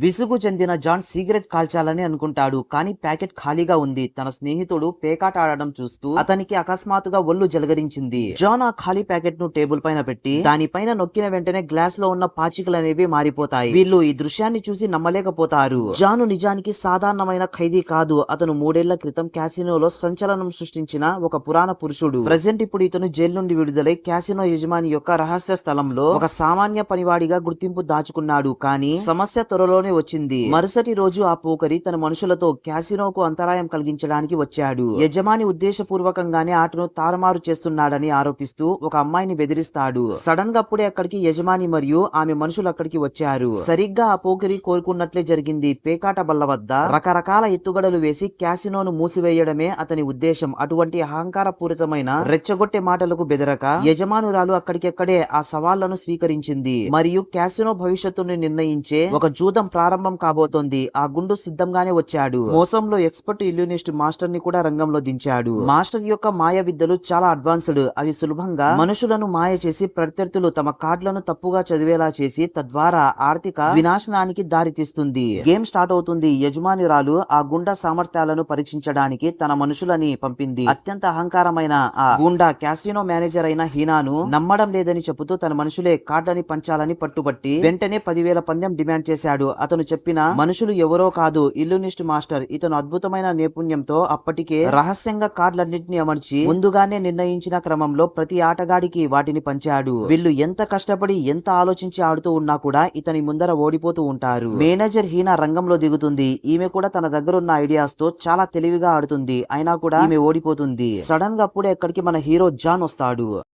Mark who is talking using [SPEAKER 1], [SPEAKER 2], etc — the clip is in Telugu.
[SPEAKER 1] విసుగు చెందిన జాన్ సిగరెట్ కాల్చాలని అనుకుంటాడు. కానీ ప్యాకెట్ ఖాళీగా ఉంది. తన స్నేహితుడు పేకాట ఆడడం చూస్తూ అతనికి అకస్మాత్తుగా ఒళ్ళు జలగరించింది. జాన్ ఆ ఖాళీ ప్యాకెట్ ను టేబుల్ పైన పెట్టి దానిపైన నొక్కిన వెంటనే గ్లాస్ లో ఉన్న పాచికలు అనేవి మారిపోతాయి. వీళ్ళు ఈ దృశ్యాన్ని చూసి నమ్మలేకపోతారు. జాను నిజానికి సాధారణమైన ఖైదీ కాదు. అతను 3 ఏళ్ల క్రితం క్యాసినోలో సంచలనం సృష్టించిన ఒక పురాణ పురుషుడు. ప్రజెంట్ ఇప్పుడు ఇతను జైలు నుండి విడుదలై క్యాసినో యజమాని యొక్క రహస్య స్థలంలో ఒక సామాన్య పనివాడిగా గుర్తింపు దాచుకున్నాడు. కానీ సమస్య త్వరలోనే వచ్చింది. మరుసటి రోజు ఆ పోకరి తన మనుషులతో క్యాసినోకు అంతరాయం కలిగించడానికి వచ్చాడు. యజమాని ఉద్దేశపూర్వకంగానే ఆటను తారుమారు చేస్తున్నాడని ఆరోపిస్తూ ఒక అమ్మాయిని బెదిరిస్తాడు. సడన్ గా అప్పుడే అక్కడికి యజమాని మరియు ఆమె మనుషులు అక్కడికి వచ్చారు. సరిగ్గా ఆ పోకరి కోరుకున్నట్లే జరిగింది. పేకాట బల్ల వద్ద రకరకాల ఎత్తుగడలు వేసి క్యాసినోను మూసివేయడమే అతని ఉద్దేశం. అటువంటి అహంకార పూరితమైన రెచ్చగొట్టే మాటలకు బెదరక యజమానురాలు అక్కడికెక్కడే ఆ సవాళ్లను స్వీకరించింది మరియు క్యాసినో భవిష్యత్తును నిర్ణయించే ఒక జూదం ప్రారంభం కాబోతోంది. ఆ గుండు సిద్ధంగానే వచ్చాడు. మోసంలో ఎక్స్పర్ట్ ఇల్యూనిస్ట్ మాస్టర్ ని కూడా రంగంలో దించాడు. మాస్టర్ యొక్క మాయ విద్యలు చాలా అడ్వాన్స్డ్. అవి సులభంగా మనుషులను మాయ చేసి ప్రత్యర్థులు తమ కార్డులను తప్పుగా చదివేలా చేసి తద్వారా ఆర్థిక వినాశనానికి దారితీస్తుంది. గేమ్ స్టార్ట్ అవుతుంది. యజమానురాలు ఆ గుండా సామర్థ్యాలను పరీక్షించడానికి తన మనుషులని పంపింది. అత్యంత అహంకారమైన ఆ గుండా క్యాసినో మేనేజర్ అయిన హీనాను నమ్మడం లేదని చెబుతూ తన మనుషులే కార్డుని పంచాలని పట్టుబట్టి వెంటనే 10,000 పందెం డిమాండ్ చేశాడు. అతను చెప్పిన మనుషులు ఎవరో కాదు, ఇల్యూనిస్ట్ మాస్టర్. ఇతను అద్భుతమైన నైపుణ్యంతో అప్పటికే రహస్యంగా కార్డులన్నింటినీ అమర్చి ముందుగానే నిర్ణయించిన క్రమంలో ప్రతి ఆటగాడికి వాటిని పంచాడు. వీళ్ళు ఎంత కష్టపడి ఎంత ఆలోచించి ఆడుతూ ఉన్నా కూడా ఇతని ముందర ఓడిపోతూ ఉంటారు. మేనేజర్ హీనా రంగంలో దిగుతుంది. ఈమె కూడా తన దగ్గర ఉన్న ఐడియాస్ తో చాలా తెలివిగా ఆడుతుంది. అయినా కూడా ఈమె ఓడిపోతుంది. సడన్ గా అప్పుడే అక్కడికి మన హీరో జాన్ వస్తాడు.